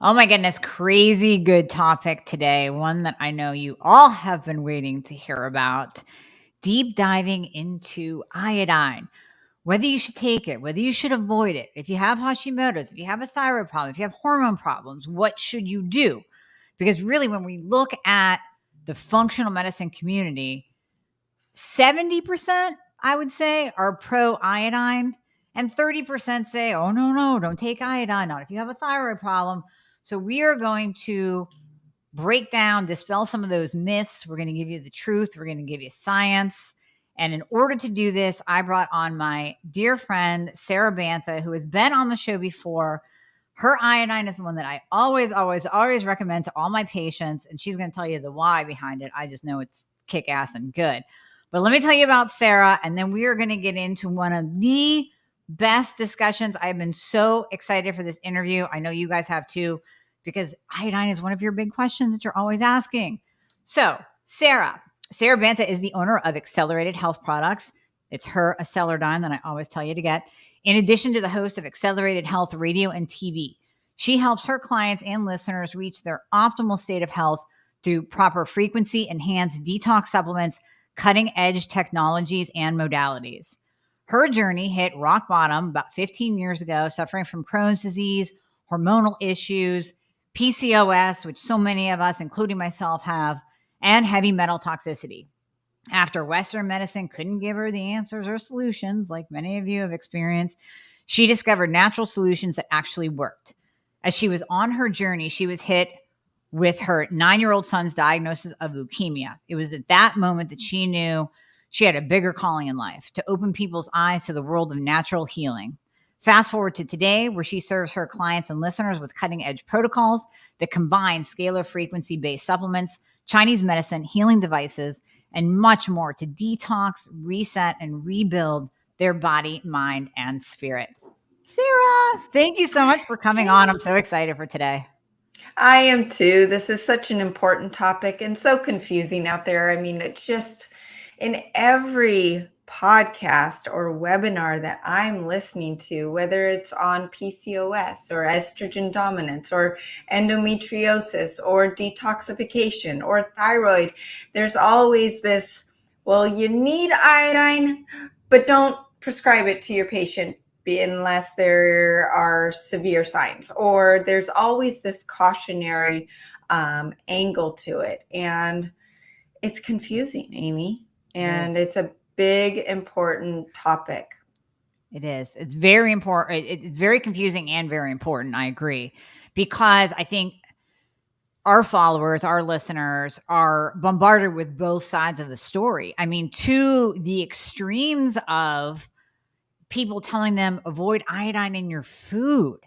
Oh my goodness, crazy good topic today. One that I know you all have been waiting to hear about. Deep diving into iodine, whether you should take it, whether you should avoid it. If you have Hashimoto's, if you have a thyroid problem, if you have hormone problems, what should you do? Because really, when we look at the functional medicine community, 70%, I would say, are pro iodine, and 30% say, oh, no, don't take iodine, not if you have a thyroid problem. So we are going to break down, dispel some of those myths. We're going to give you the truth. We're going to give you science. And in order to do this, I brought on my dear friend, Sara Banta, who has been on the show before. Her iodine is the one that I always recommend to all my patients. And she's going to tell you the why behind it. I just know it's kick ass and good. But let me tell you about Sara. And then we are going to get into one of the best discussions. I've been so excited for this interview. I know you guys have too, because iodine is one of your big questions that you're always asking. So, Sara Banta is the owner of Accelerated Health Products. It's her Accelerdyne that I always tell you to get. In addition to the host of Accelerated Health Radio and TV, she helps her clients and listeners reach their optimal state of health through proper frequency, enhanced detox supplements, cutting-edge technologies, and modalities. Her journey hit rock bottom about 15 years ago, suffering from Crohn's disease, hormonal issues, PCOS, which so many of us, including myself, have, and heavy metal toxicity. After Western medicine couldn't give her the answers or solutions, like many of you have experienced, she discovered natural solutions that actually worked. As she was on her journey, she was hit with her 9-year-old son's diagnosis of leukemia. It was at that moment that she knew she had a bigger calling in life, to open people's eyes to the world of natural healing. Fast forward to today, where she serves her clients and listeners with cutting-edge protocols that combine scalar frequency-based supplements, Chinese medicine, healing devices, and much more to detox, reset, and rebuild their body, mind, and spirit. Sara, thank you so much for coming on. I'm so excited for today. I am too. This is such an important topic and so confusing out there. I mean, it's just in every podcast or webinar that I'm listening to, whether it's on PCOS or estrogen dominance or endometriosis or detoxification or thyroid, there's always this, well, you need iodine, but don't prescribe it to your patient unless there are severe signs, or there's always this cautionary angle to it. And it's confusing, Amie, and it's a big, important topic. It is. It's very important. It's very confusing and very important. I agree, because I think our followers, our listeners are bombarded with both sides of the story. I mean, to the extremes of people telling them avoid iodine in your food.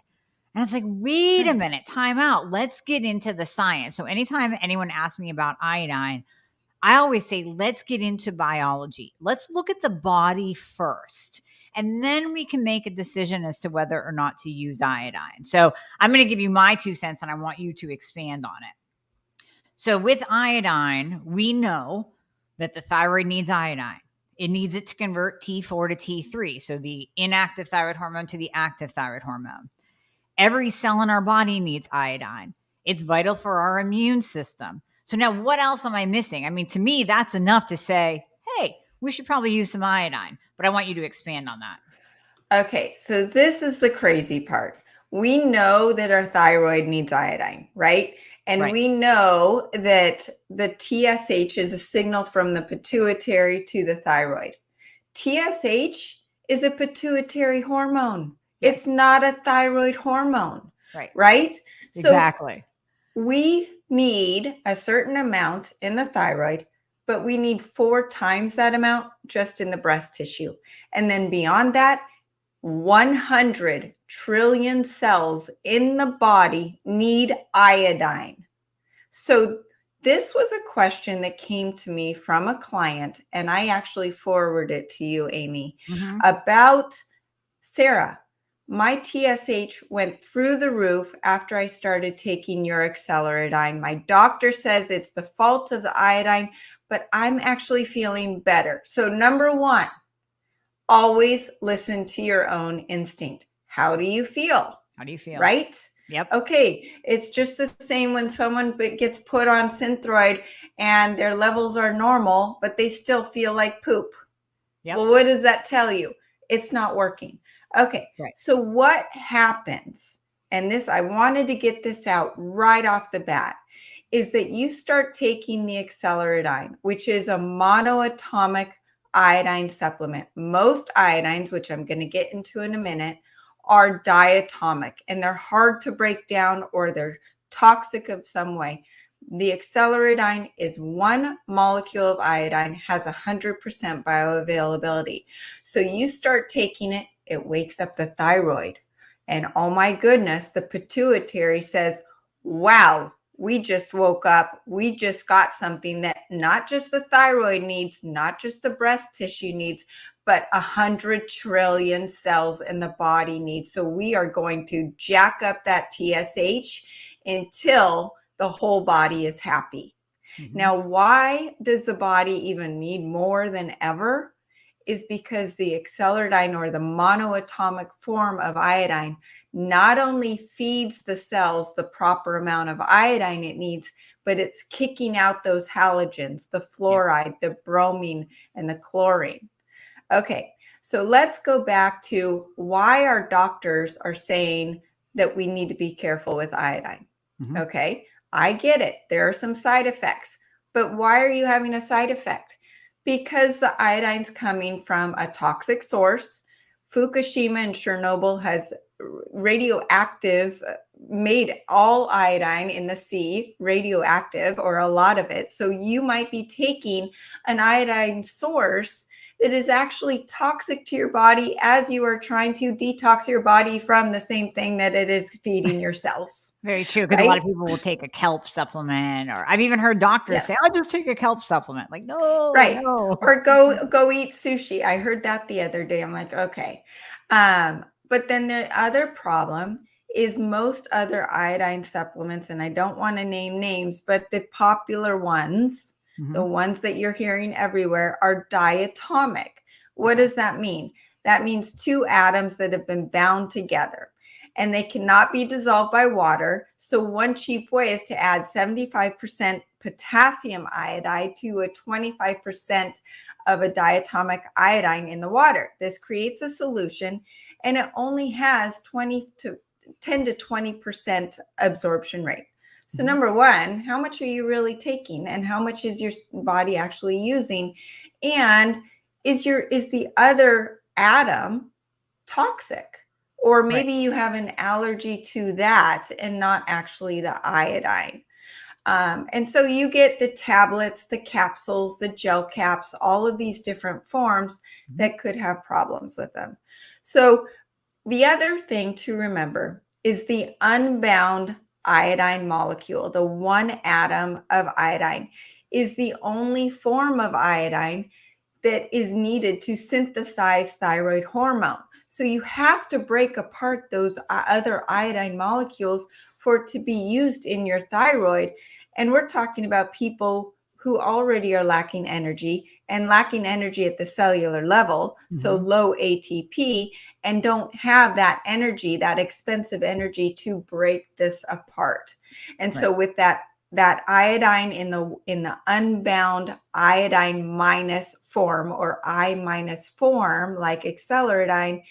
And it's like, wait a minute, time out. Let's get into the science. So anytime anyone asks me about iodine, I always say, let's get into biology. Let's look at the body first. And then we can make a decision as to whether or not to use iodine. So I'm going to give you my 2 cents and I want you to expand on it. So with iodine, we know that the thyroid needs iodine. It needs it to convert T4 to T3. So the inactive thyroid hormone to the active thyroid hormone. Every cell in our body needs iodine. It's vital for our immune system. So now what else am I missing? I mean, to me, that's enough to say, hey, we should probably use some iodine, but I want you to expand on that. Okay, so this is the crazy part. We know that our thyroid needs iodine, right? And we know that the TSH is a signal from the pituitary to the thyroid. TSH is a pituitary hormone. Yes. It's not a thyroid hormone, right? Exactly. So we need a certain amount in the thyroid, but we need 4 times that amount just in the breast tissue. And then beyond that, 100 trillion cells in the body need iodine. So this was a question that came to me from a client, and I actually forwarded it to you, Amie, about, Sara, my TSH went through the roof after I started taking your Acceleradyne. My doctor says it's the fault of the iodine, but I'm actually feeling better. So number 1, always listen to your own instinct. How do you feel? How do you feel? Right? Yep. Okay, it's just the same when someone gets put on Synthroid and their levels are normal, but they still feel like poop. Yep. Well, what does that tell you? It's not working. Okay, Right. so what happens, and this, I wanted to get this out right off the bat, is that you start taking the Iodine, which is a monoatomic iodine supplement. Most iodines, which I'm going to get into in a minute, are diatomic, and they're hard to break down, or they're toxic of some way. The Iodine is one molecule of iodine, has 100% bioavailability. So you start taking it, it wakes up the thyroid. And oh my goodness, the pituitary says, wow, we just woke up. We just got something that not just the thyroid needs, not just the breast tissue needs, but 100 trillion cells in the body needs. So we are going to jack up that TSH until the whole body is happy. Mm-hmm. Now, why does the body even need more than ever? Is because the Iodine, or the monoatomic form of iodine, not only feeds the cells the proper amount of iodine it needs, but it's kicking out those halogens, the fluoride, the bromine, and the chlorine. Okay, so let's go back to why our doctors are saying that we need to be careful with iodine. Mm-hmm. Okay, I get it. There are some side effects, but why are you having a side effect? Because the iodine's coming from a toxic source. Fukushima and Chernobyl has radioactive, made all iodine in the sea radioactive, or a lot of it. So you might be taking an iodine source that is actually toxic to your body as you are trying to detox your body from the same thing that it is feeding your cells. Very true, because a lot of people will take a kelp supplement, or I've even heard doctors say, I'll just take a kelp supplement. Like, no, right. No. Or go eat sushi. I heard that the other day. I'm like, okay. But then the other problem is most other iodine supplements, and I don't want to name names, but the popular ones, the ones that you're hearing everywhere, are diatomic. What does that mean? That means two atoms that have been bound together, and they cannot be dissolved by water. So one cheap way is to add 75% potassium iodide to a 25% of a diatomic iodine in the water. This creates a solution, and it only has 10 to 20% absorption rate. So number one, how much are you really taking, and how much is your body actually using? And is the other atom toxic? Or maybe you have an allergy to that and not actually the iodine. And so you get the tablets, the capsules, the gel caps, all of these different forms that could have problems with them. So the other thing to remember is the unbound iodine molecule. The one atom of iodine is the only form of iodine that is needed to synthesize thyroid hormone. So you have to break apart those other iodine molecules for it to be used in your thyroid. And we're talking about people who already are lacking energy, and lacking energy at the cellular level, so low ATP, and don't have that energy, that expensive energy, to break this apart. And so with that iodine in the unbound iodine minus form, or I minus form, like Iodine,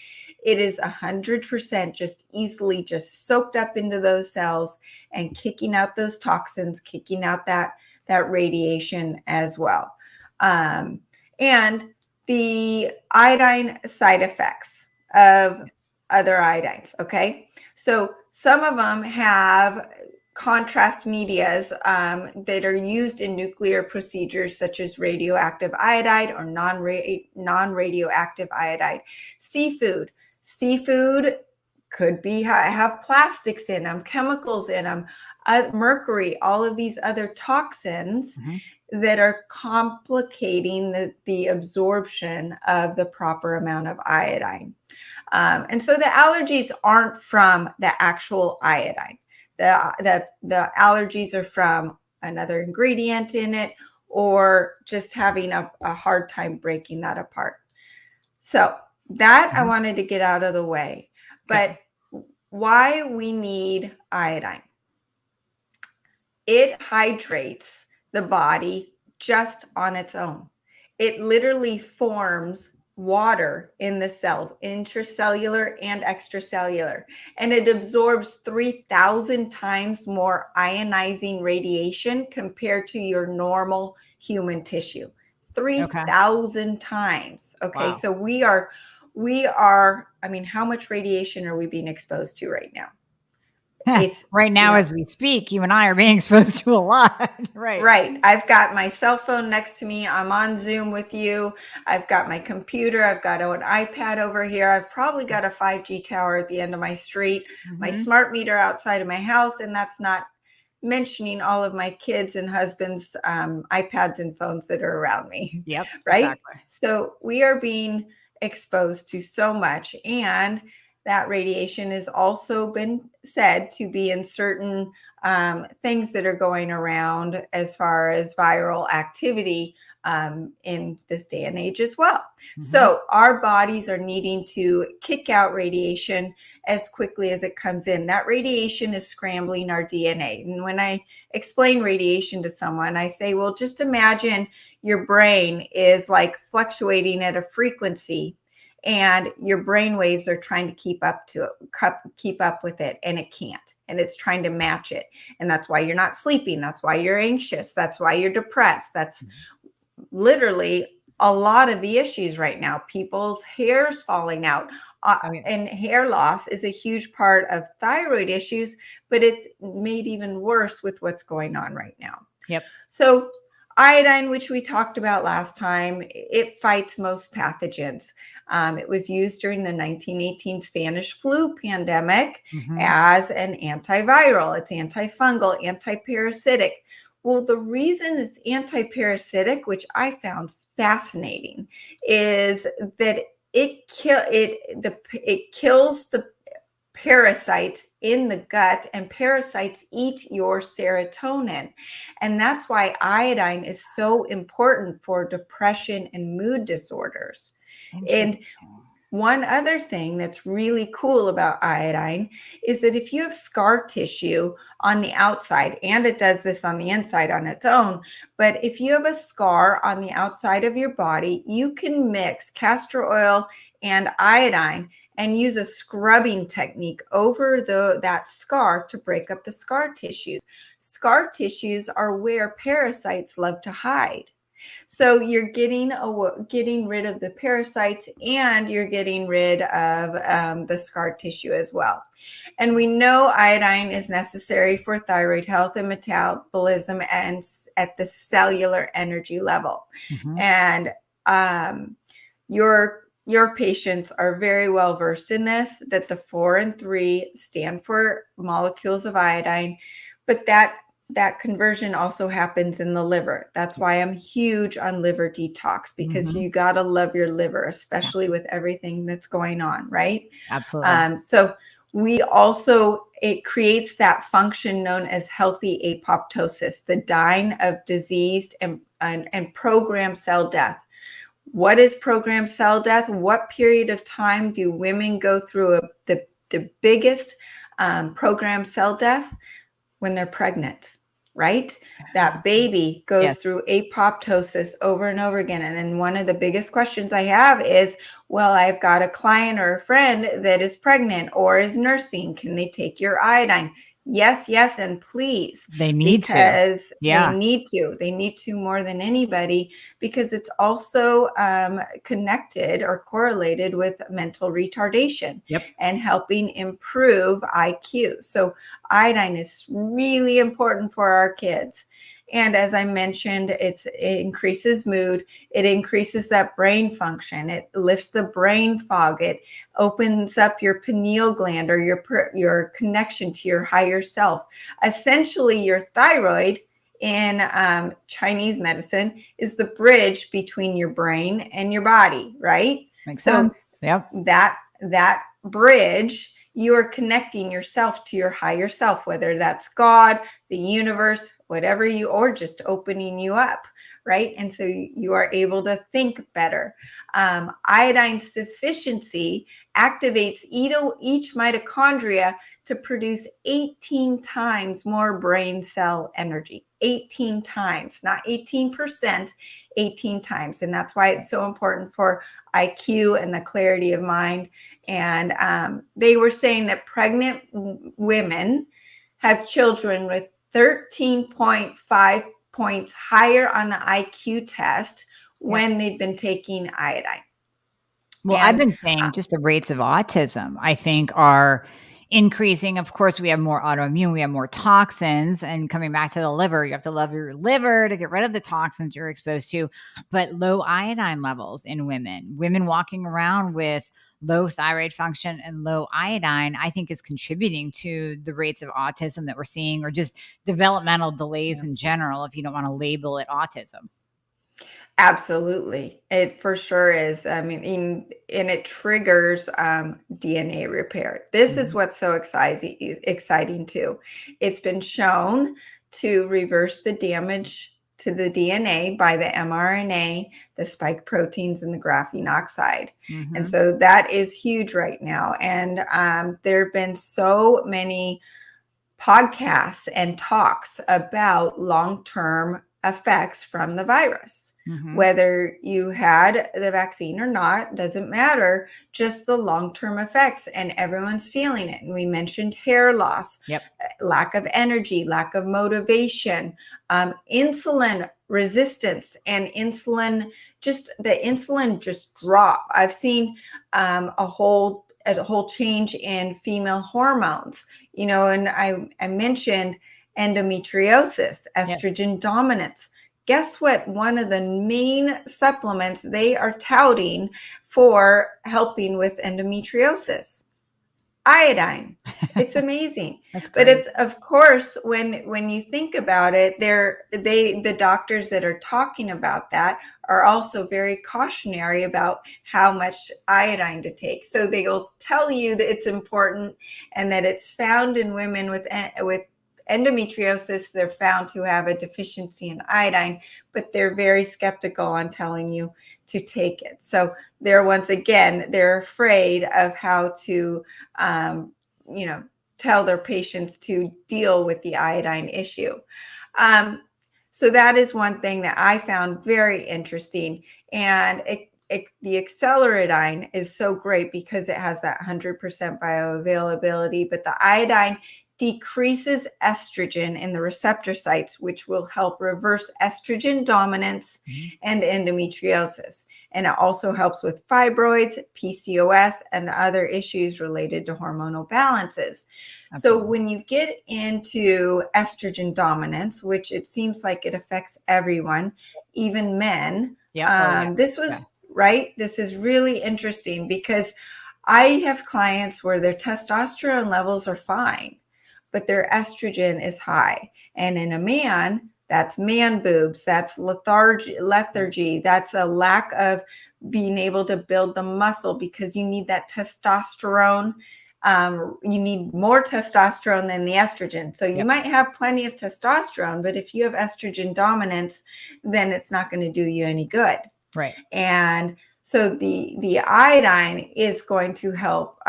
it is 100% just easily just soaked up into those cells and kicking out those toxins, kicking out that radiation as well. And the iodine side effects of other iodines. Okay, so some of them have contrast medias that are used in nuclear procedures, such as radioactive iodide or non-radioactive iodide. Seafood could have plastics in them, chemicals in them, mercury, all of these other toxins that are complicating the absorption of the proper amount of iodine. And so the allergies aren't from the actual iodine. The allergies are from another ingredient in it, or just having a hard time breaking that apart. So that I wanted to get out of the way. But why we need iodine. It hydrates the body just on its own. It literally forms water in the cells, intracellular and extracellular, and it absorbs 3,000 times more ionizing radiation compared to your normal human tissue. 3,000 times. Okay, Wow. so we are, I mean, how much radiation are we being exposed to right now? It's, Right now, as we speak, you and I are being exposed to a lot. Right. Right. I've got my cell phone next to me. I'm on Zoom with you. I've got my computer. I've got an iPad over here. I've probably got a 5G tower at the end of my street, my smart meter outside of my house. And that's not mentioning all of my kids and husbands' iPads and phones that are around me. Yep. Right. Exactly. So we are being exposed to so much. And that radiation has also been said to be in certain things that are going around as far as viral activity in this day and age as well. So our bodies are needing to kick out radiation as quickly as it comes in. That radiation is scrambling our DNA. And when I explain radiation to someone, I say, well, just imagine your brain is like fluctuating at a frequency, and your brain waves are trying to keep up with it, and it can't, and it's trying to match it. And that's why you're not sleeping. That's why you're anxious. That's why you're depressed. That's literally a lot of the issues right now. People's hair's falling out. And hair loss is a huge part of thyroid issues, but it's made even worse with what's going on right now. Yep. So iodine, which we talked about last time, it fights most pathogens. It was used during the 1918 Spanish flu pandemic as an antiviral. It's antifungal, antiparasitic. Well, the reason it's antiparasitic, which I found fascinating, is that it kills the parasites in the gut, and parasites eat your serotonin. And that's why iodine is so important for depression and mood disorders. And one other thing that's really cool about iodine is that if you have scar tissue on the outside, and it does this on the inside on its own, but if you have a scar on the outside of your body, you can mix castor oil and iodine and use a scrubbing technique over that scar to break up the scar tissues. Scar tissues are where parasites love to hide. So you're getting rid of the parasites, and you're getting rid of the scar tissue as well. And we know iodine is necessary for thyroid health and metabolism and at the cellular energy level. And your patients are very well versed in this, that the 4 and 3 stand for molecules of iodine, but that conversion also happens in the liver. That's why I'm huge on liver detox, because you got to love your liver, especially with everything that's going on, right? Absolutely. So it creates that function known as healthy apoptosis, the dying of diseased and programmed cell death. What is programmed cell death? What period of time do women go through the biggest programmed cell death? When they're pregnant, right? That baby goes through apoptosis over and over again. And then one of the biggest questions I have is, well, I've got a client or a friend that is pregnant or is nursing. Can they take your iodine? Yes, and please. They need to. They need to more than anybody, because it's also connected or correlated with mental retardation and helping improve IQ. So iodine is really important for our kids. And as I mentioned, it increases mood. It increases that brain function. It lifts the brain fog. It opens up your pineal gland, or your connection to your higher self. Essentially, your thyroid in Chinese medicine is the bridge between your brain and your body, right? Makes sense. Yep. That bridge, you are connecting yourself to your higher self, whether that's God, the universe, whatever or just opening you up, right? And so you are able to think better. Iodine's deficiency activates each mitochondria to produce 18 times more brain cell energy. 18 times, not 18%, 18 times. And that's why it's so important for IQ and the clarity of mind. And they were saying that pregnant women have children with 13.5 points higher on the IQ test when they've been taking iodine. Well, I've been saying just the rates of autism, I think, are increasing. Of course, we have more autoimmune, we have more toxins, and coming back to the liver, you have to love your liver to get rid of the toxins you're exposed to. But low iodine levels in women walking around with low thyroid function and low iodine, I think is contributing to the rates of autism that we're seeing, or just developmental delays in general, if you don't want to label it autism. Absolutely. It for sure is. I mean, and it triggers DNA repair. This is what's so exciting too. It's been shown to reverse the damage to the DNA by the mRNA, the spike proteins, and the graphene oxide. And so that is huge right now. And there have been so many podcasts and talks about long-term effects from the virus. Whether you had the vaccine or not, doesn't matter, just the long-term effects, and everyone's feeling it. And we mentioned hair loss, lack of energy, lack of motivation, insulin resistance, and the insulin just drop. I've seen a whole change in female hormones, and I mentioned endometriosis, estrogen dominance. Guess what? One of the main supplements they are touting for helping with endometriosis, iodine. It's amazing. But it's, of course, when you think about it, the doctors that are talking about that are also very cautionary about how much iodine to take. So they'll tell you that it's important and that it's found in women with endometriosis. They're found to have a deficiency in iodine, but they're very skeptical on telling you to take it. So they're afraid of how to, tell their patients to deal with the iodine issue. So that is one thing that I found very interesting. And the acceleridine is so great because it has that 100% bioavailability, but the iodine decreases estrogen in the receptor sites, which will help reverse estrogen dominance and endometriosis. And it also helps with fibroids, PCOS, and other issues related to hormonal balances. Absolutely. So when you get into estrogen dominance, which it seems like it affects everyone, even men, this is really interesting because I have clients where their testosterone levels are fine, but their estrogen is high. And in a man, that's man boobs, that's lethargy, that's a lack of being able to build the muscle because you need that testosterone. You need more testosterone than the estrogen. So you might have plenty of testosterone, but if you have estrogen dominance, then it's not going to do you any good. Right. And so the iodine is going to help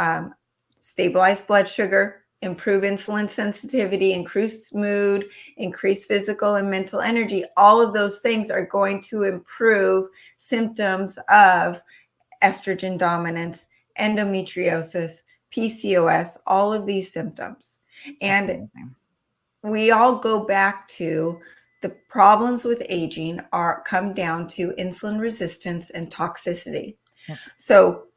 stabilize blood sugar, improve insulin sensitivity, increase mood, increase physical and mental energy. All of those things are going to improve symptoms of estrogen dominance, endometriosis, PCOS, all of these symptoms. And we all go back to the problems with aging come down to insulin resistance and toxicity. So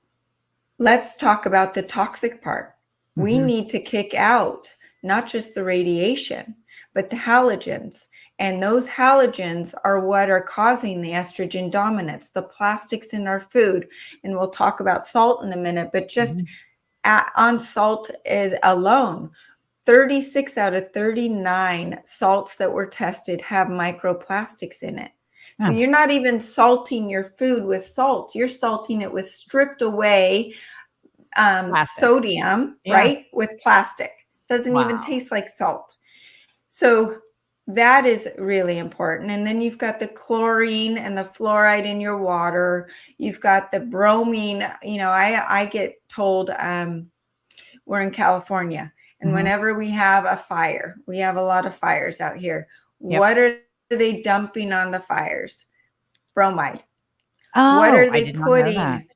let's talk about the toxic part. We need to kick out not just the radiation, but the halogens. And those halogens are what are causing the estrogen dominance, the plastics in our food. And we'll talk about salt in a minute, but just on salt is alone, 36 out of 39 salts that were tested have microplastics in it. So you're not even salting your food with salt. You're salting it with stripped away sodium, right? With plastic. Doesn't even taste like salt. So That is really important. And then you've got the chlorine and the fluoride in your water. You've got the bromine. I get told we're in California, and whenever we have a fire, we have a lot of fires out here. Yep. What are they dumping on the fires? Bromide. Oh, What are I they did not know that. putting?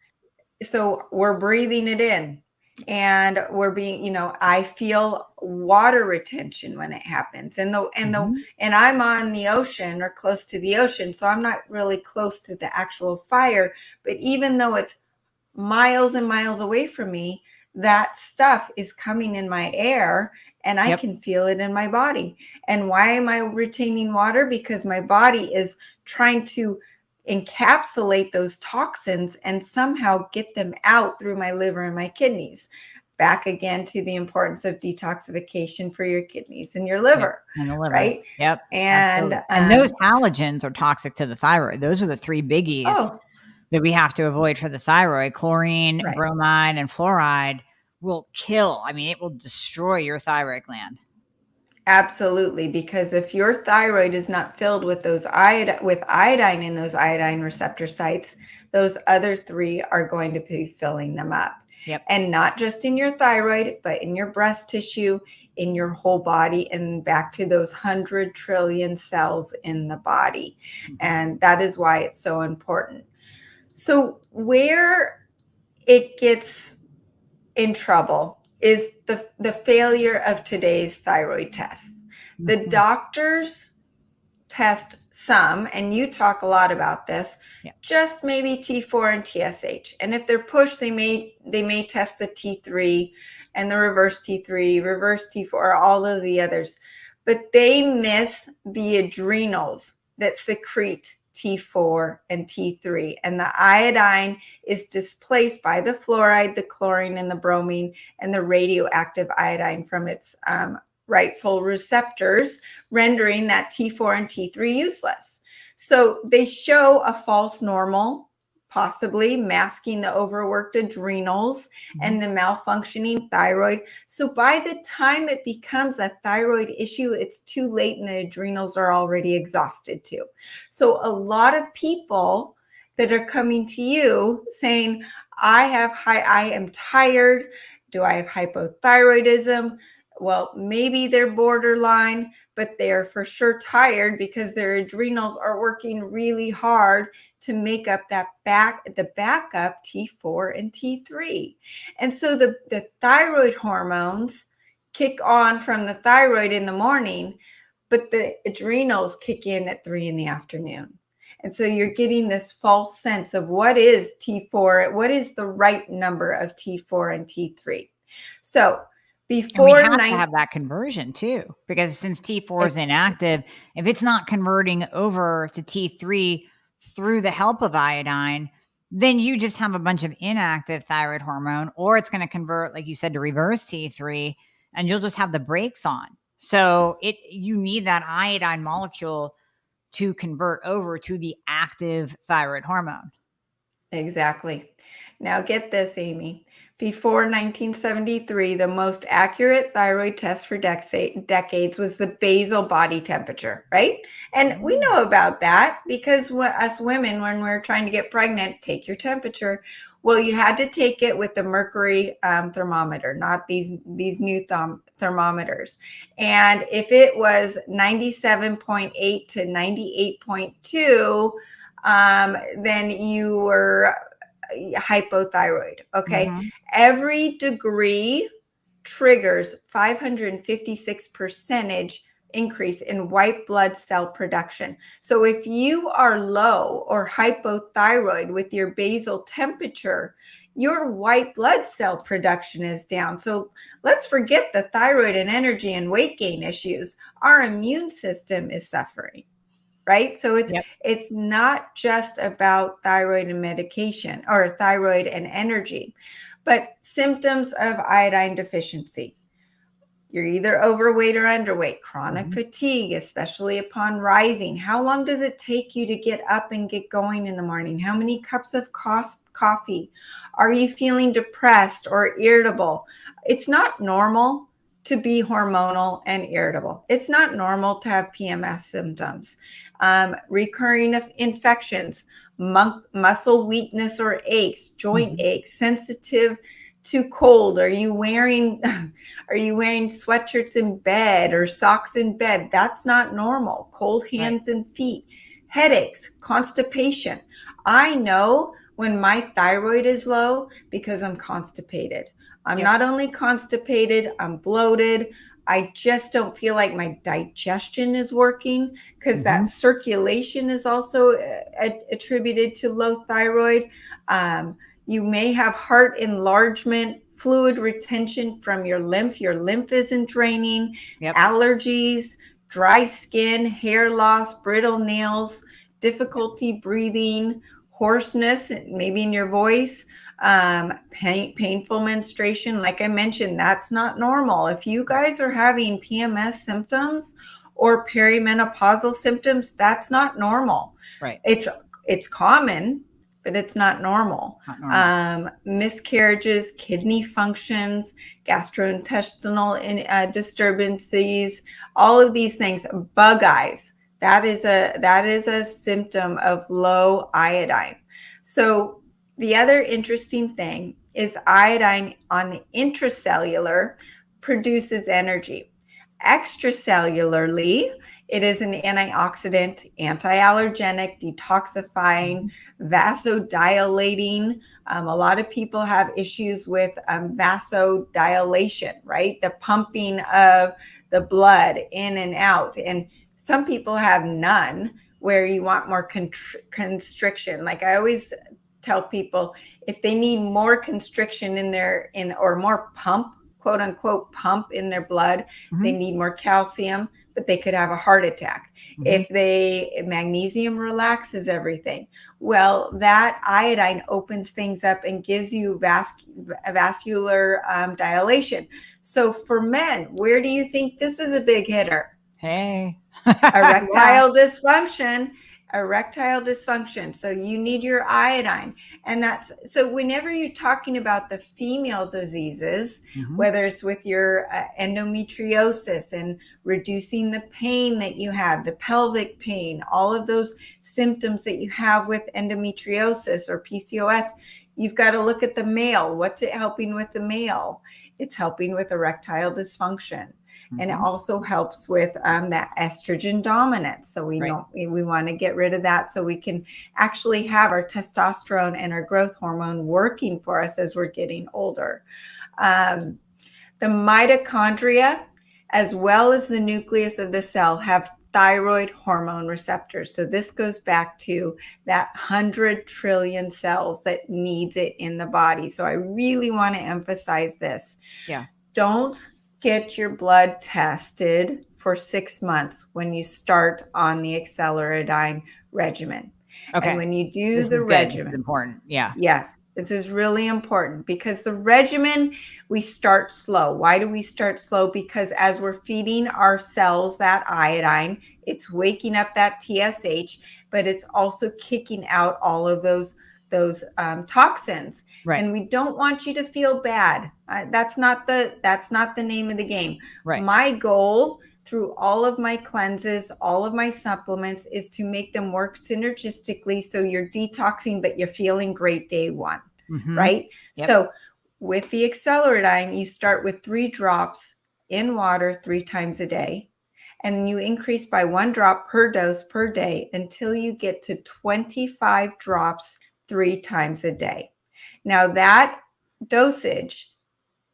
So we're breathing it in, and we're being, I feel water retention when it happens, and I'm on the ocean or close to the ocean, so I'm not really close to the actual fire, but even though it's miles and miles away from me, that stuff is coming in my air, and I can feel it in my body. And why am I retaining water? Because my body is trying to encapsulate those toxins and somehow get them out through my liver and my kidneys. Back again to the importance of detoxification for your kidneys and your liver. And the liver. Right? Yep. And those halogens are toxic to the thyroid. Those are the three biggies that we have to avoid for the thyroid. Chlorine, bromide, and fluoride will kill. I mean, it will destroy your thyroid gland. Absolutely, because if your thyroid is not filled with those iodine in those iodine receptor sites, those other three are going to be filling them up. Yep. And not just in your thyroid, but in your breast tissue, in your whole body, and back to those 100 trillion cells in the body. And that is why it's so important. So where it gets in trouble is the failure of today's thyroid tests. The doctors test some, and you talk a lot about this, just maybe T4 and TSH. And if they're pushed, they may test the T3 and the reverse T3, reverse T4, all of the others. But they miss the adrenals that secrete T4 and T3, and the iodine is displaced by the fluoride, the chlorine, and the bromine, and the radioactive iodine from its rightful receptors, rendering that T4 and T3 useless. So they show a false normal, possibly masking the overworked adrenals and the malfunctioning thyroid. So by the time it becomes a thyroid issue, it's too late and the adrenals are already exhausted too. So a lot of people that are coming to you saying, I am tired. Do I have hypothyroidism? Well, maybe they're borderline, but they're for sure tired because their adrenals are working really hard to make up the backup T4 and T3. And so the thyroid hormones kick on from the thyroid in the morning, but the adrenals kick in at 3 in the afternoon. And so you're getting this false sense of what is T4, what is the right number of T4 and T3. So before we have to have that conversion too, because since T4 is inactive, if it's not converting over to T3 through the help of iodine, then you just have a bunch of inactive thyroid hormone, or it's going to convert, like you said, to reverse T3, and you'll just have the brakes on. So you need that iodine molecule to convert over to the active thyroid hormone. Exactly. Now get this, Amie. Before 1973, the most accurate thyroid test for decades was the basal body temperature, right? And we know about that because us women, when we're trying to get pregnant, take your temperature. Well, you had to take it with the mercury thermometer, not these new thermometers. And if it was 97.8 to 98.2, then you were hypothyroid. Okay. Every degree triggers 556% increase in white blood cell production. So if you are low or hypothyroid with your basal temperature, your white blood cell production is down. So let's forget the thyroid and energy and weight gain issues. Our immune system is suffering. Right? So it's not just about thyroid and medication or thyroid and energy, but symptoms of iodine deficiency. You're either overweight or underweight, chronic fatigue, especially upon rising. How long does it take you to get up and get going in the morning? How many cups of coffee? Are you feeling depressed or irritable? It's not normal to be hormonal and irritable. It's not normal to have PMS symptoms. Recurring infections, muscle weakness or aches, joint aches, sensitive to cold. Are you wearing sweatshirts in bed or socks in bed? That's not normal. Cold hands and feet, headaches, constipation. I know when my thyroid is low because I'm constipated. I'm not only constipated, I'm bloated. I just don't feel like my digestion is working because that circulation is also attributed to low thyroid. You may have heart enlargement, fluid retention from your lymph. Your lymph isn't draining, allergies, dry skin, hair loss, brittle nails, difficulty breathing, hoarseness, maybe in your voice, painful menstruation. Like I mentioned, that's not normal. If you guys are having PMS symptoms or perimenopausal symptoms, that's not normal. It's common, but it's not normal. Miscarriages, kidney functions, gastrointestinal disturbances, all of these things, bug eyes. That is a symptom of low iodine. So the other interesting thing is iodine on the intracellular produces energy. Extracellularly, it is an antioxidant, anti-allergenic, detoxifying, vasodilating. A lot of people have issues with vasodilation, right? The pumping of the blood in and out. And some people have none, where you want more constriction. Like I always tell people, if they need more constriction or more pump, quote unquote, pump in their blood, they need more calcium, but they could have a heart attack. If magnesium relaxes everything. Well, that iodine opens things up and gives you vascular dilation. So for men, where do you think this is a big hitter? Erectile dysfunction. So you need your iodine. And so whenever you're talking about the female diseases, whether it's with your endometriosis and reducing the pain that you have, the pelvic pain, all of those symptoms that you have with endometriosis or PCOS, you've got to look at the male. What's it helping with the male? It's helping with erectile dysfunction. And it also helps with that estrogen dominance. So we want to get rid of that so we can actually have our testosterone and our growth hormone working for us as we're getting older. The mitochondria, as well as the nucleus of the cell, have thyroid hormone receptors. So this goes back to that 100 trillion cells that needs it in the body. So I really want to emphasize this. Don't get your blood tested for 6 months when you start on the Iodine regimen. And when you do the regimen, it's important. Yes, this is really important because the regimen, we start slow. Why do we start slow? Because as we're feeding our cells that iodine, it's waking up that TSH, but it's also kicking out all of those toxins. And we don't want you to feel bad. That's not the name of the game. My goal through all of my cleanses, all of my supplements, is to make them work synergistically so you're detoxing, but you're feeling great day one, right? So with the Iodine, you start with 3 drops in water 3 times a day. And you increase by 1 drop per dose per day until you get to 25 drops 3 times a day. Now that dosage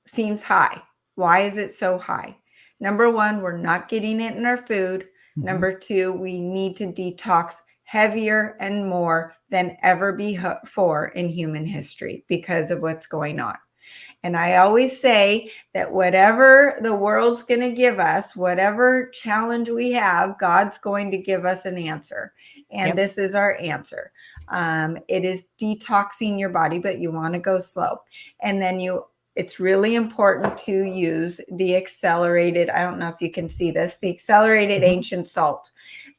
seems high. Why is it so high? Number 1, we're not getting it in our food. Number 2, we need to detox heavier and more than ever before in human history because of what's going on. And I always say that whatever the world's going to give us, whatever challenge we have, God's going to give us an answer. And this is our answer. It is detoxing your body, but you want to go slow. And then it's really important to use the accelerated, I don't know if you can see this, the accelerated ancient salt.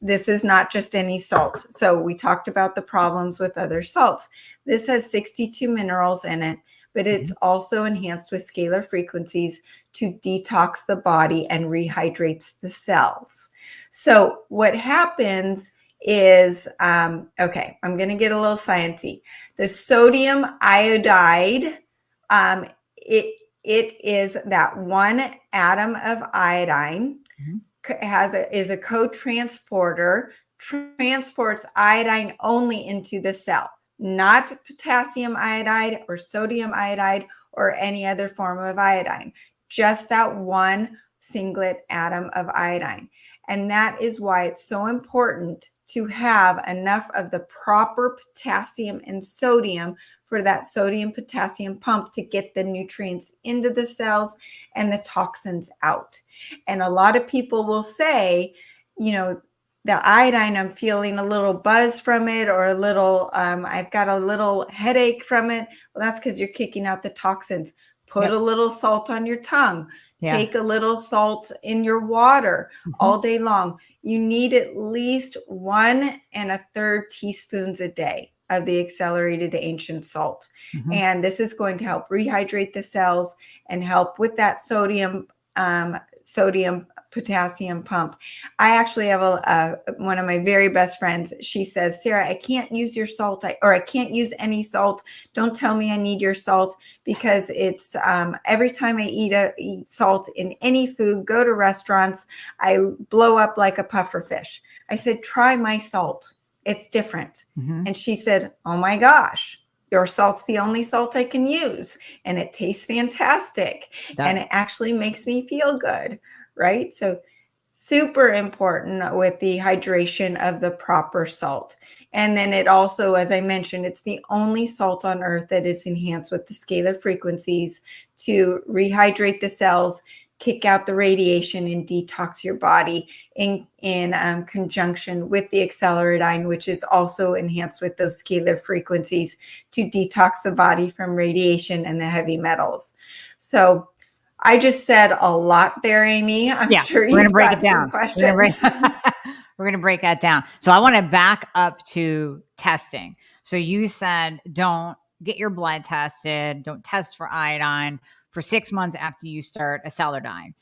This is not just any salt. So we talked about the problems with other salts. This has 62 minerals in it, but it's also enhanced with scalar frequencies to detox the body and rehydrates the cells. So what happens is, okay, I'm going to get a little sciencey. The sodium iodide, it is that one atom of iodine is a co-transporter, transports iodine only into the cell, not potassium iodide or sodium iodide or any other form of iodine, just that one singlet atom of iodine. And that is why it's so important to have enough of the proper potassium and sodium for that sodium potassium pump to get the nutrients into the cells and the toxins out. And a lot of people will say, you know, the iodine, I'm feeling a little buzz from it, or a little, I've got a little headache from it. Well, that's because you're kicking out the toxins. Put a little salt on your tongue. Take a little salt in your water all day long. You need at least 1 1/3 teaspoons a day of the accelerated ancient salt. And this is going to help rehydrate the cells and help with that sodium potassium pump. I actually have one of my very best friends. She says, Sarah, I can't use your salt, or I can't use any salt. Don't tell me I need your salt, because it's every time I eat salt in any food, go to restaurants, I blow up like a puffer fish. I said, try my salt. It's different. And she said, oh my gosh, your salt's the only salt I can use. And it tastes fantastic. And it actually makes me feel good. Right? So super important with the hydration of the proper salt. And then it also, as I mentioned, it's the only salt on earth that is enhanced with the scalar frequencies to rehydrate the cells, kick out the radiation, and detox your body in conjunction with the acceleridine, which is also enhanced with those scalar frequencies to detox the body from radiation and the heavy metals. So I just said a lot there, Amie. I'm sure you've got some questions. We're going to break that down. So I want to back up to testing. So you said don't get your blood tested, don't test for iodine for 6 months after you start acceleridine.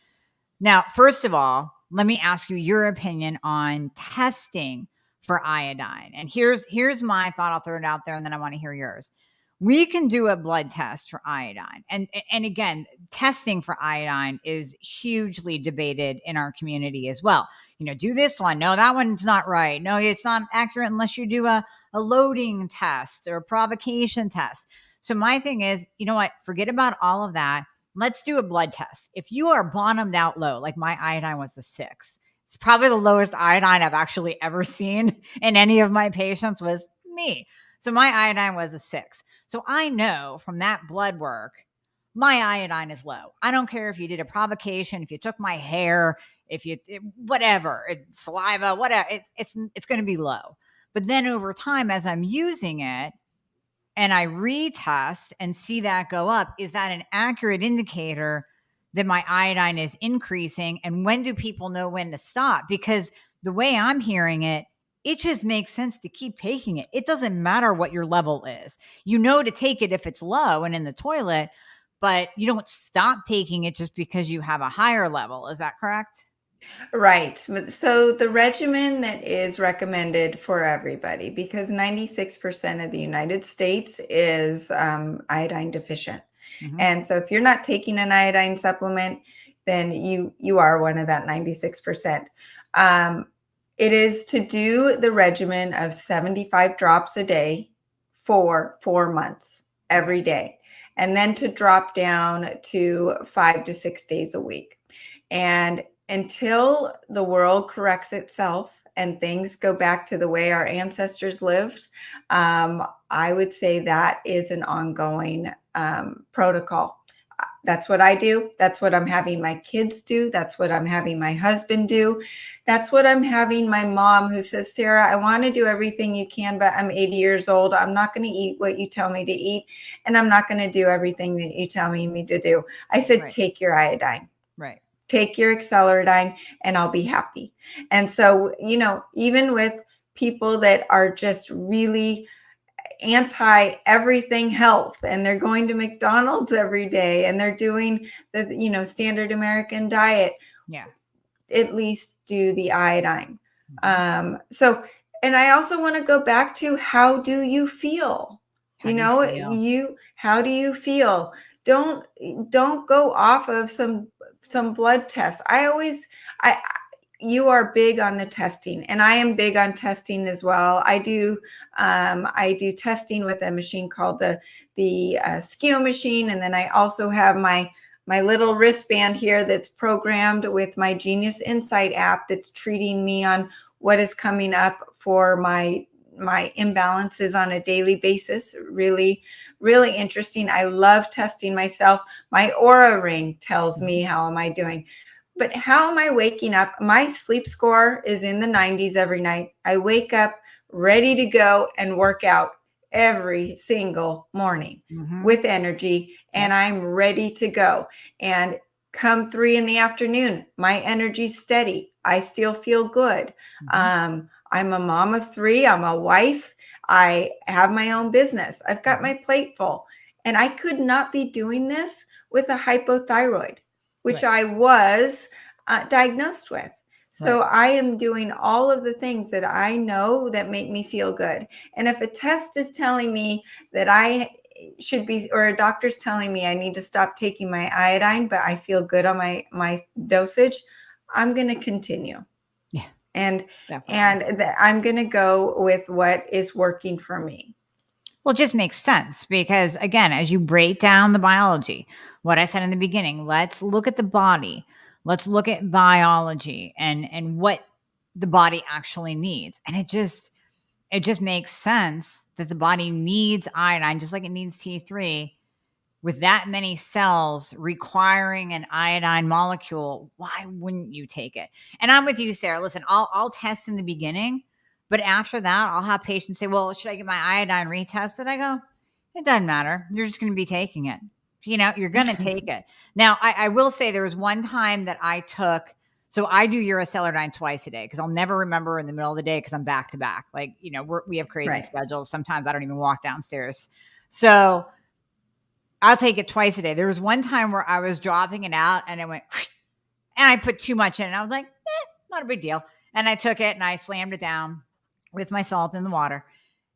Now, first of all, let me ask you your opinion on testing for iodine. And here's my thought. I'll throw it out there, and then I want to hear yours. We can do a blood test for iodine. And again, testing for iodine is hugely debated in our community as well. You know, do this one. No, that one's not right. No, it's not accurate unless you do a loading test or a provocation test. So my thing is, you know what? Forget about all of that. Let's do a blood test. If you are bottomed out low, like my iodine was a 6, it's probably the lowest iodine I've actually ever seen in any of my patients was me. So my iodine was a 6. So I know from that blood work, my iodine is low. I don't care if you did a provocation, if you took my hair, if you whatever, saliva, whatever, it's going to be low. But then over time, as I'm using it and I retest and see that go up, is that an accurate indicator that my iodine is increasing? And when do people know when to stop? Because the way I'm hearing it just makes sense to keep taking it. It doesn't matter what your level is. You know to take it if it's low and in the toilet, but you don't stop taking it just because you have a higher level. Is that correct? Right. So the regimen that is recommended for everybody, because 96% of the United States is iodine deficient. And so if you're not taking an iodine supplement, then you are one of that 96%. It is to do the regimen of 75 drops a day for 4 months every day, and then to drop down to 5 to 6 days a week. And until the world corrects itself and things go back to the way our ancestors lived, I would say that is an ongoing protocol. That's what I do. That's what I'm having my kids do. That's what I'm having my husband do. That's what I'm having my mom, who says, Sarah, I want to do everything you can, but I'm 80 years old. I'm not going to eat what you tell me to eat, and I'm not going to do everything that you tell me to do. I said, take your iodine. Right. Take your acceleridine and I'll be happy. And so, you know, even with people that are just really, anti everything health, and they're going to McDonald's every day, and they're doing the, you know, standard American diet, Yeah. at least do the iodine. So, and I also want to go back to, how do you feel? How do you feel? How do you feel? Don't go off of some blood tests. I you are big on the testing, and I am big on testing as well. I do testing with a machine called the SKIO machine, and then I also have my little wristband here that's programmed with my Genius Insight app that's treating me on what is coming up for my imbalances on a daily basis. Really, really interesting. I love testing myself. My Aura ring tells me how am I doing. But how am I waking up? My sleep score is in the 90s every night. I wake up ready to go and work out every single morning with energy, and I'm ready to go. And come 3 p.m, my energy's steady. I still feel good. I'm a mom of 3. I'm a wife. I have my own business. I've got my plate full. And I could not be doing this with a hypothyroid, which I was diagnosed with. So I am doing all of the things that I know that make me feel good. And if a test is telling me that I should be, or a doctor's telling me I need to stop taking my iodine, but I feel good on my dosage, I'm going to continue. Yeah. And I'm going to go with what is working for me. Well, it just makes sense because, again, as you break down the biology, what I said in the beginning, let's look at the body. Let's look at biology and what the body actually needs. And it just makes sense that the body needs iodine, just like it needs T3. With that many cells requiring an iodine molecule, why wouldn't you take it? And I'm with you, Sarah. Listen, I'll test in the beginning, but after that, I'll have patients say, well, should I get my iodine retested? I go, it doesn't matter. You're just going to be taking it. You know, you're going to take it. Now, I will say there was one time that I took, so I do Uricelardine twice a day because I'll never remember in the middle of the day because I'm back to back. Like, you know, we have crazy schedules. Sometimes I don't even walk downstairs. So I'll take it twice a day. There was one time where I was dropping it out and it went, and I put too much in. And I was like, not a big deal. And I took it and I slammed it down with my salt in the water.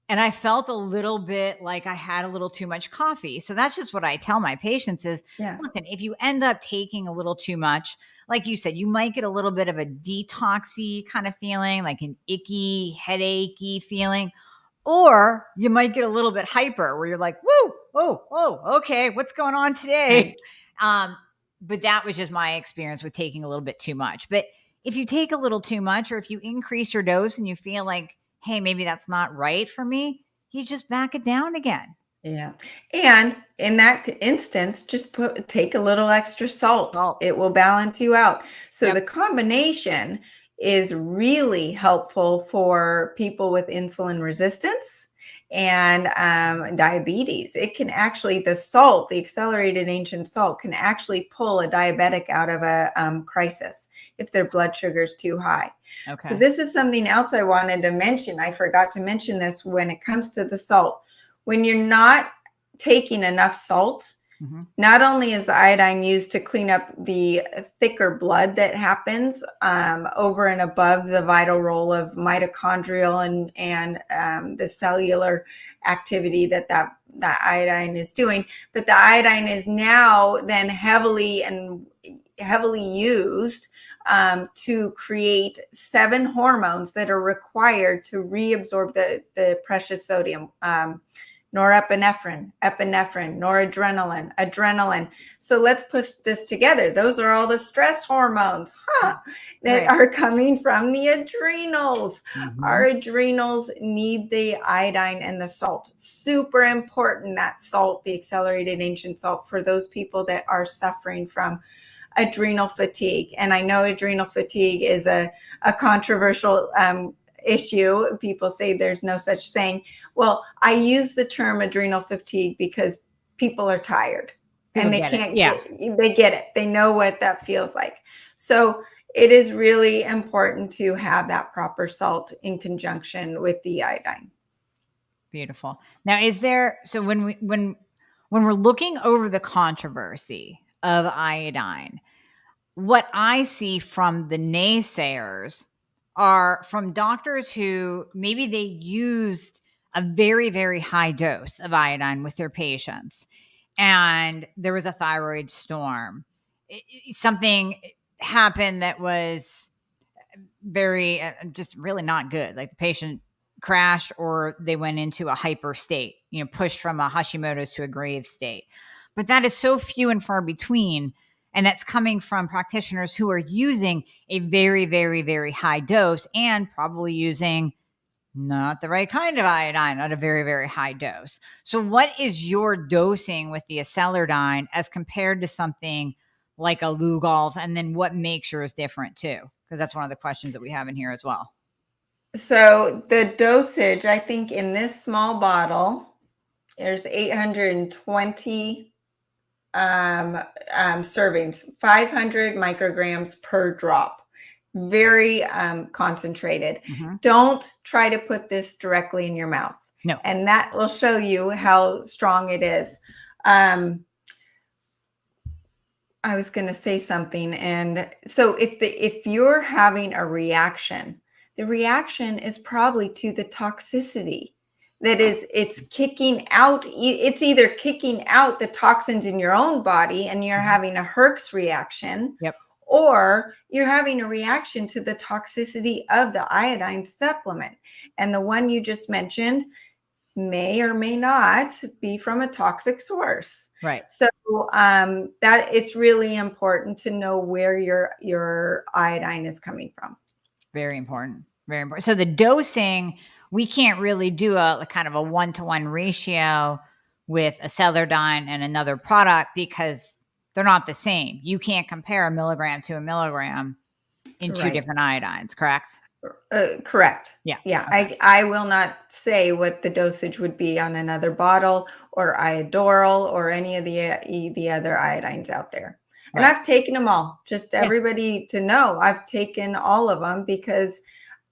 And I felt a little bit like I had a little too much coffee. So that's just what I tell my patients is, listen, if you end up taking a little too much, like you said, you might get a little bit of a detoxy kind of feeling, like an icky, headachy feeling. Or you might get a little bit hyper where you're like, woo, oh, okay, what's going on today? But that was just my experience with taking a little bit too much. But if you take a little too much, or if you increase your dose and you feel like, hey, maybe that's not right for me, you just back it down again. Yeah. And in that instance, just take a little extra salt. It will balance you out. So the combination is really helpful for people with insulin resistance and diabetes. It can actually, the salt, the accelerated ancient salt, can actually pull a diabetic out of a crisis if their blood sugar is too high. So this is something else I wanted to mention. I forgot to mention this when it comes to the salt. When you're not taking enough salt, not only is the iodine used to clean up the thicker blood that happens over and above the vital role of mitochondrial and the cellular activity that iodine is doing, but the iodine is now then heavily used to create 7 hormones that are required to reabsorb the precious sodium. Norepinephrine, epinephrine, noradrenaline, adrenaline. So let's put this together. Those are all the stress hormones that are coming from the adrenals. Our adrenals need the iodine and the salt. Super important, that salt, the accelerated ancient salt, for those people that are suffering from adrenal fatigue. And I know adrenal fatigue is a controversial issue. People say there's no such thing. Well, I use the term adrenal fatigue because people are tired and they can't they get it. They know what that feels like. So it is really important to have that proper salt in conjunction with the iodine. Beautiful. Now, so when we're looking over the controversy of iodine, what I see from the naysayers are from doctors who maybe they used a very, very high dose of iodine with their patients, and there was a thyroid storm. Something happened that was very just really not good. Like the patient crashed or they went into a hyper state, pushed from a Hashimoto's to a grave state. But that is so few and far between. And that's coming from practitioners who are using a very, very, very high dose and probably using not the right kind of iodine at a very, very high dose. So what is your dosing with the Iodine as compared to something like a Lugol's? And then what makes yours different too? Because that's one of the questions that we have in here as well. So the dosage, I think in this small bottle, there's 820 servings, 500 micrograms per drop. Very concentrated. Mm-hmm. Don't try to put this directly in your mouth. No. And that will show you how strong it is. I was going to say something. And so if you're having a reaction, the reaction is probably to the toxicity. That is, it's kicking out. It's either kicking out the toxins in your own body and you're having a Herx reaction. Yep. Or you're having a reaction to the toxicity of the iodine supplement. And the one you just mentioned may or may not be from a toxic source. Right. So that it's really important to know where your iodine is coming from. Very important. Very important. So the dosing, we can't really do a kind of a 1-to-1 ratio with a Iodine and another product because they're not the same. You can't compare a milligram to a milligram in two different iodines, correct? Correct. Yeah. Yeah. Okay. I will not say what the dosage would be on another bottle or Iodoral or any of the other iodines out there. Right. And I've taken them all, just everybody to know. I've taken all of them because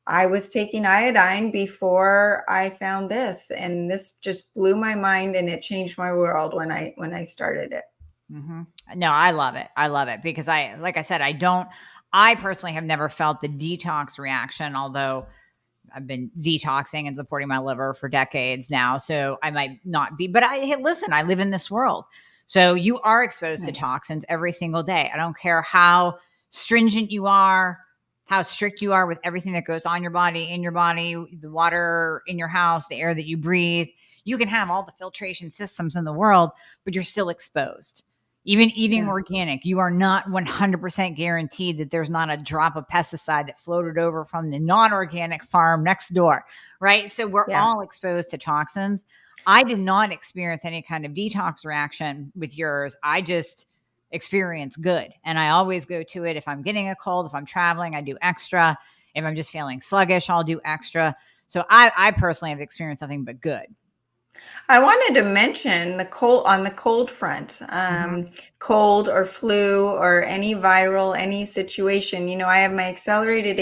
I was taking iodine before I found this, and this just blew my mind and it changed my world when I started it. Mm-hmm. No, I love it. I love it because like I said, I personally have never felt the detox reaction, although I've been detoxing and supporting my liver for decades now. So I might not be, but listen, I live in this world. So you are exposed to toxins every single day. I don't care how stringent you are, how strict you are with everything that goes on your body, in your body, the water in your house, the air that you breathe. You can have all the filtration systems in the world, but you're still exposed. Even eating organic, you are not 100% guaranteed that there's not a drop of pesticide that floated over from the non-organic farm next door, right? So we're all exposed to toxins. I did not experience any kind of detox reaction with yours. I just experience good. And I always go to it. If I'm getting a cold, if I'm traveling, I do extra. If I'm just feeling sluggish, I'll do extra. So I personally have experienced nothing but good. I wanted to mention the cold front, cold or flu or any viral, any situation. I have my accelerated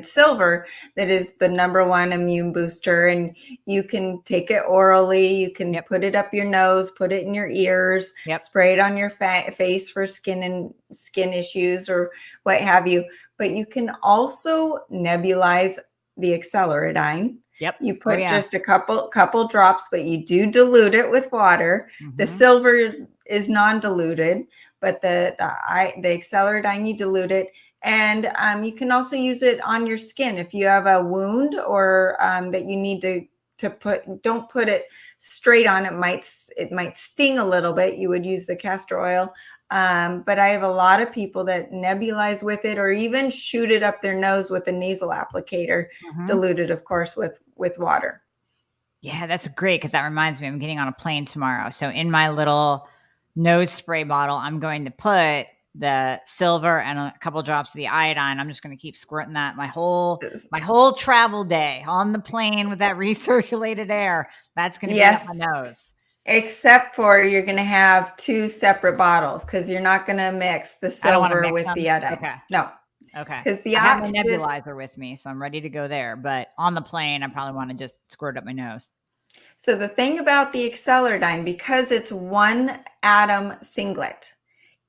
silver that is the #1 immune booster, and you can take it orally. You can put it up your nose, put it in your ears, spray it on your face for skin issues or what have you. But you can also nebulize the Iodine. Yep. You put just a couple drops, but you do dilute it with water. Mm-hmm. The silver is non-diluted, but the Iodine, you dilute it. And you can also use it on your skin. If you have a wound or that you need to put, don't put it straight on. It might sting a little bit. You would use the castor oil. But I have a lot of people that nebulize with it or even shoot it up their nose with a nasal applicator, diluted, of course, with water. Yeah, that's great because that reminds me, I'm getting on a plane tomorrow. So in my little nose spray bottle, I'm going to put the silver and a couple drops of the iodine. I'm just going to keep squirting that my whole travel day on the plane with that recirculated air. That's going to be up my nose. Except for you're going to have 2 separate bottles because you're not going to mix the silver with the iodine. Okay. No. Okay. Because I have my nebulizer with me, so I'm ready to go there. But on the plane, I probably want to just squirt up my nose. So the thing about the Acceleradine, because it's one atom singlet,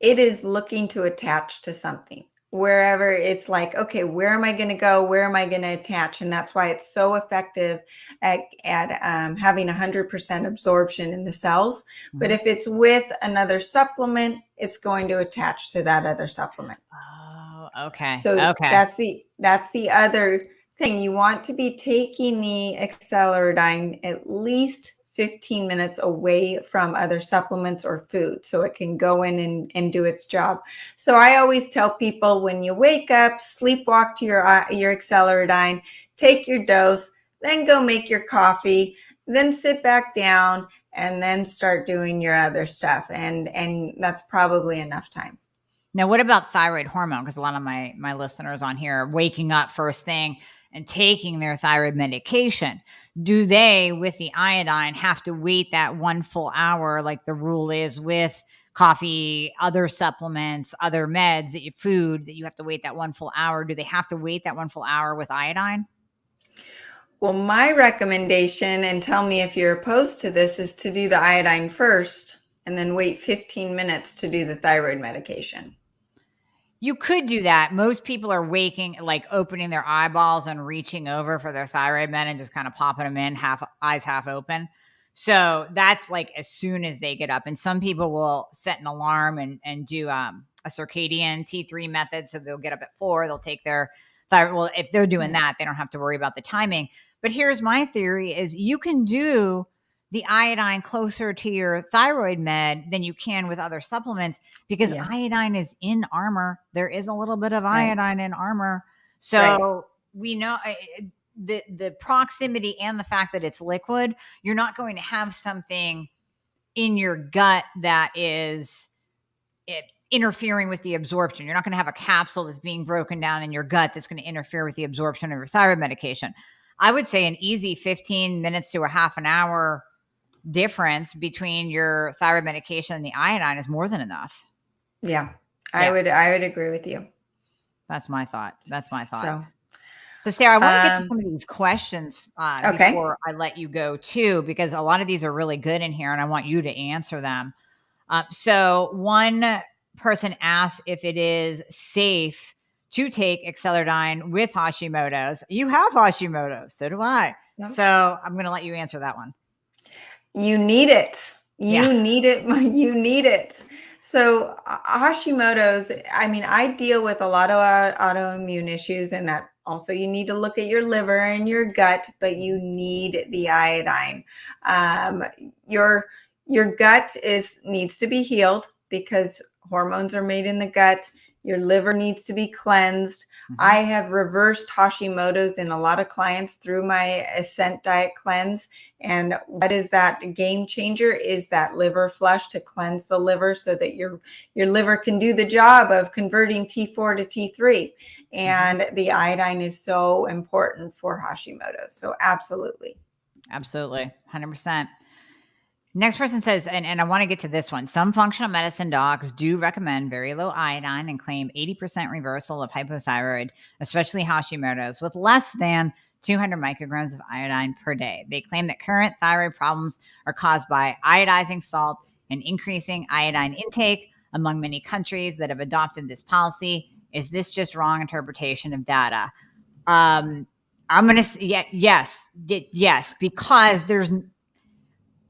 it is looking to attach to something. Wherever it's like, okay, where am I going to go? Where am I going to attach? And that's why it's so effective at having 100% absorption in the cells. But if it's with another supplement, it's going to attach to that other supplement. Oh, okay. So Okay. that's the other thing. You want to be taking the Acceleradine at least 15 minutes away from other supplements or food so it can go in and do its job. So I always tell people, when you wake up, sleepwalk to your Acceleradine, take your dose, then go make your coffee, then sit back down, and then start doing your other stuff. And that's probably enough time. Now, what about thyroid hormone? Because a lot of my listeners on here are waking up first thing and taking their thyroid medication. Do they, with the iodine, have to wait that 1 full hour like the rule is with coffee, other supplements, other meds, food, that you have to wait that 1 full hour? Do they have to wait that 1 full hour with iodine? Well, my recommendation, and tell me if you're opposed to this, is to do the iodine first and then wait 15 minutes to do the thyroid medication. You could do that. Most people are opening their eyeballs and reaching over for their thyroid med and just kind of popping them in, eyes half open. So that's like as soon as they get up. And some people will set an alarm and do a circadian T3 method. So they'll get up at 4, they'll take their thyroid. Well, if they're doing that, they don't have to worry about the timing. But here's my theory is you can do the iodine closer to your thyroid med than you can with other supplements because iodine is in armor. There is a little bit of iodine in armor. So we know the proximity and the fact that it's liquid, you're not going to have something in your gut that is interfering with the absorption. You're not going to have a capsule that's being broken down in your gut that's going to interfere with the absorption of your thyroid medication. I would say an easy 15 minutes to a half an hour difference between your thyroid medication and the iodine is more than enough. Yeah. I would agree with you. That's my thought. So Sarah, I want to get to some of these questions before I let you go too, because a lot of these are really good in here and I want you to answer them. So one person asked if it is safe to take Acceleradine with Hashimoto's. You have Hashimoto's, so do I. Yep. So I'm going to let you answer that one. You need it. You need it. You need it. So Hashimoto's, I mean, I deal with a lot of autoimmune issues, and that also you need to look at your liver and your gut, but you need the iodine. Your gut needs to be healed because hormones are made in the gut. Your liver needs to be cleansed. I have reversed Hashimoto's in a lot of clients through my Ascent Diet Cleanse. And what is that game changer is that liver flush to cleanse the liver so that your liver can do the job of converting T4 to T3. And the iodine is so important for Hashimoto's. So absolutely. Absolutely. 100%. Next person says, and I want to get to this one. Some functional medicine docs do recommend very low iodine and claim 80% reversal of hypothyroid, especially Hashimoto's, with less than 200 micrograms of iodine per day. They claim that current thyroid problems are caused by iodizing salt and increasing iodine intake among many countries that have adopted this policy. Is this just wrong interpretation of data? I'm going to say yes, because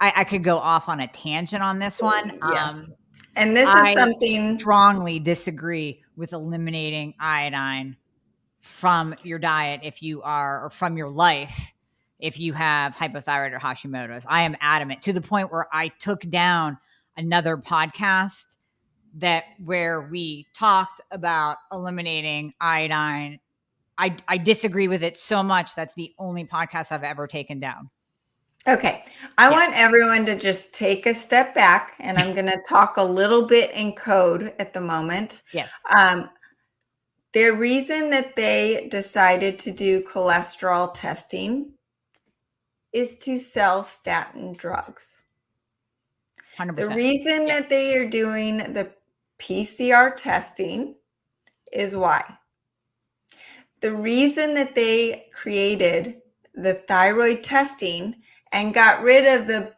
I could go off on a tangent on this one. Yes. And this is something I strongly disagree with eliminating iodine from your diet or from your life if you have hypothyroid or Hashimoto's. I am adamant to the point where I took down another podcast where we talked about eliminating iodine. I disagree with it so much. That's the only podcast I've ever taken down. Okay. I want everyone to just take a step back, and I'm going to talk a little bit in code at the moment. Yes. The reason that they decided to do cholesterol testing is to sell statin drugs. 100%. The reason that they are doing the PCR testing is why? The reason that they created the thyroid testing and got rid of the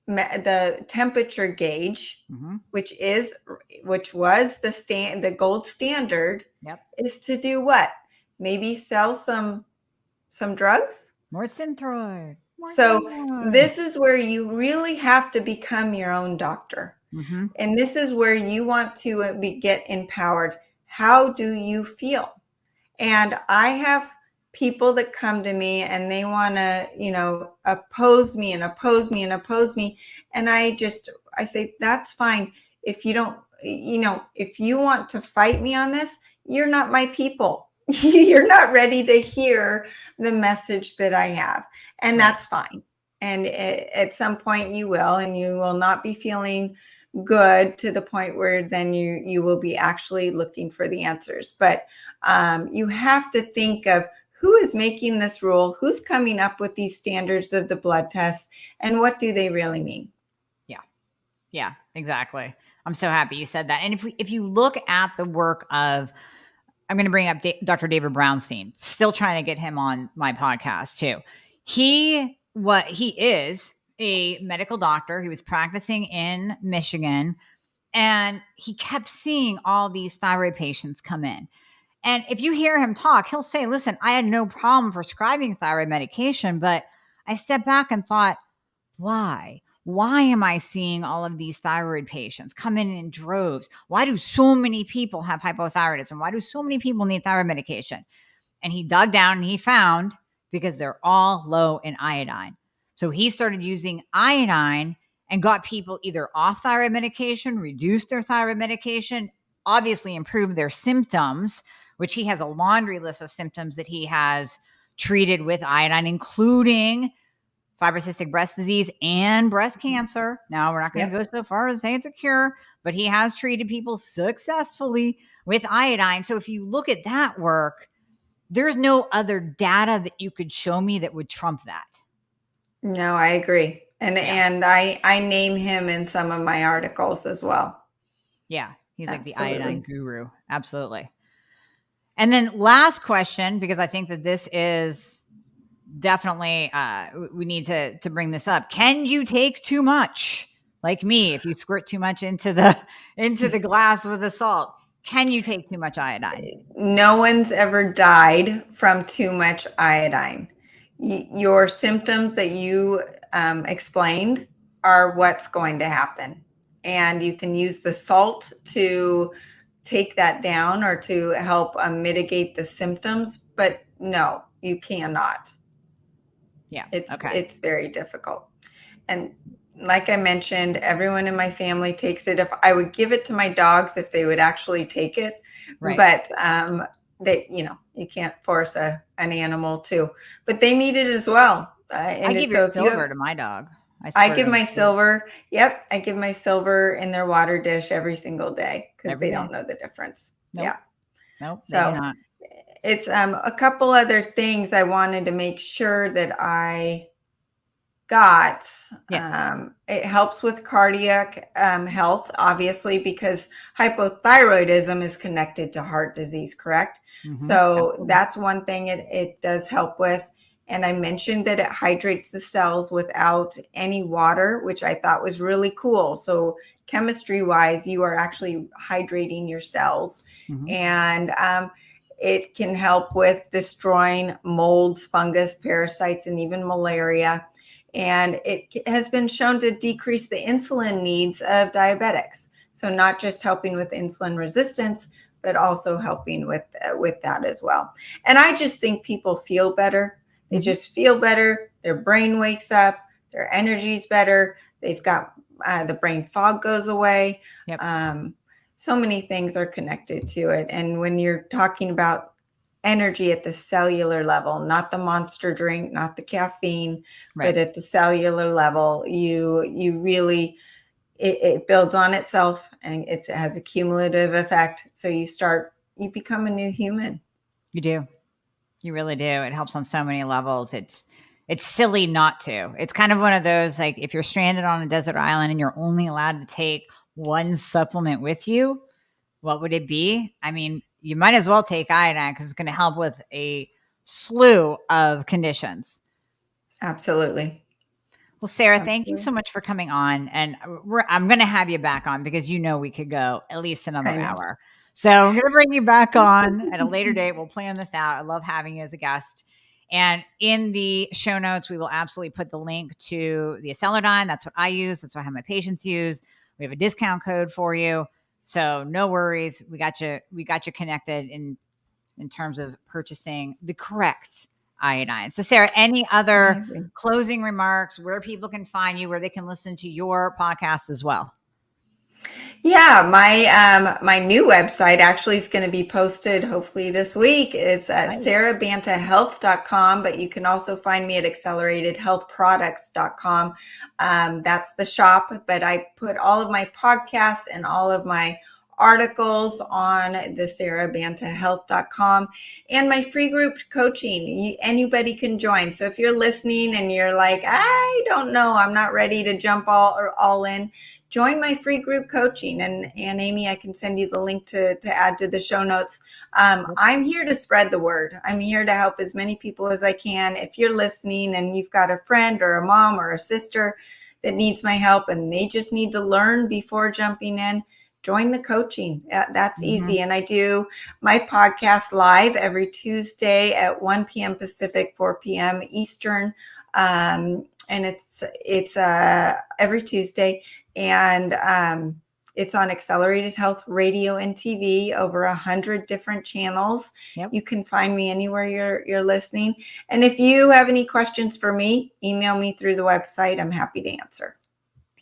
the temperature gauge, which was the gold standard, is to do what? Maybe sell some drugs? More Synthroid. This is where you really have to become your own doctor. And this is where you want to get empowered. How do you feel? And I have people that come to me and they want to, oppose me. And I say, that's fine. If you don't, if you want to fight me on this, you're not my people. You're not ready to hear the message that I have. And that's fine. And at some point you will, and you will not be feeling good to the point where then you will be actually looking for the answers. But you have to think of who is making this rule, who's coming up with these standards of the blood test, and what do they really mean? Yeah, exactly. I'm so happy you said that. And if you look at the work of, I'm going to bring up Dr. David Brownstein, still trying to get him on my podcast too. He is a medical doctor. He was practicing in Michigan, and he kept seeing all these thyroid patients come in. And if you hear him talk, he'll say, listen, I had no problem prescribing thyroid medication, but I stepped back and thought, why? Why am I seeing all of these thyroid patients come in droves? Why do so many people have hypothyroidism? Why do so many people need thyroid medication? And he dug down and he found because they're all low in iodine. So he started using iodine and got people either off thyroid medication, reduced their thyroid medication, obviously improved their symptoms, which he has a laundry list of symptoms that he has treated with iodine, including fibrocystic breast disease and breast cancer. Now, we're not going to go so far as to say it's a cure, but he has treated people successfully with iodine. So if you look at that work, there's no other data that you could show me that would trump that. No, I agree. And I name him in some of my articles as well. Yeah, he's like the iodine guru. Absolutely. And then last question, because I think that this is definitely, we need to bring this up. Can you take too much? Like me, if you squirt too much into the glass with the salt, can you take too much iodine? No one's ever died from too much iodine. Your symptoms that you explained are what's going to happen. And you can use the salt to take that down or to help mitigate the symptoms. But no, you cannot. Yeah, it's very difficult. And like I mentioned, everyone in my family takes it. If I would give it to my dogs, if they would actually take it, but you can't force an animal to, but they need it as well. I give your silver to my dog. I give my silver. Yep. I give my silver in their water dish every single day because they don't know the difference. Nope. Yeah. Nope. So they do not. It's a couple other things I wanted to make sure that I got. Yes. It helps with cardiac health, obviously, because hypothyroidism is connected to heart disease, correct? So that's one thing it does help with. And I mentioned that it hydrates the cells without any water, which I thought was really cool. So chemistry wise, you are actually hydrating your cells. And it can help with destroying molds, fungus, parasites, and even malaria. And it has been shown to decrease the insulin needs of diabetics. So not just helping with insulin resistance, but also helping with that as well. And I just think people feel better. They just feel better. Their brain wakes up. Their energy's better. They've got the brain fog goes away. So many things are connected to it. And when you're talking about energy at the cellular level, not the monster drink, not the caffeine, but at the cellular level, you really, it builds on itself and it has a cumulative effect. So you become a new human. You do. You really do. It helps on so many levels. It's silly not to. It's kind of one of those, like if you're stranded on a desert island and you're only allowed to take one supplement with you, what would it be? I mean, you might as well take iodine because it's going to help with a slew of conditions. Absolutely. Well, Sara, thank you so much for coming on. And I'm going to have you back on because we could go at least another hour. So I'm going to bring you back on at a later date. We'll plan this out. I love having you as a guest. And in the show notes, we will absolutely put the link to the Iodine. That's what I use. That's what I have my patients use. We have a discount code for you. So no worries. We got you connected in terms of purchasing the correct iodine. So Sara, any other closing remarks where people can find you, where they can listen to your podcast as well? Yeah, my new website actually is going to be posted hopefully this week. It's at sarabantahealth.com, but you can also find me at acceleratedhealthproducts.com. That's the shop, but I put all of my podcasts and all of my articles on the sarabantahealth.com and my free group coaching. Anybody can join. So if you're listening and you're like, I don't know, I'm not ready to jump all in, join my free group coaching. And Amie, I can send you the link to add to the show notes. I'm here to spread the word. I'm here to help as many people as I can. If you're listening and you've got a friend or a mom or a sister that needs my help and they just need to learn before jumping in, join the coaching. That's easy. And I do my podcast live every Tuesday at 1 p.m. Pacific, 4 p.m. Eastern. And it's every Tuesday. And it's on Accelerated Health Radio and TV, over 100 different channels. Yep. You can find me anywhere you're listening. And if you have any questions for me, email me through the website. I'm happy to answer.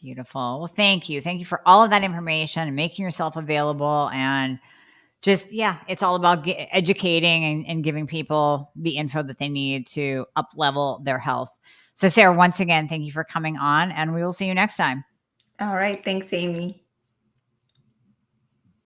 Beautiful. Well, thank you. Thank you for all of that information and making yourself available. And just, it's all about educating and giving people the info that they need to up level their health. So Sara, once again, thank you for coming on, and we will see you next time. All right. Thanks, Amie.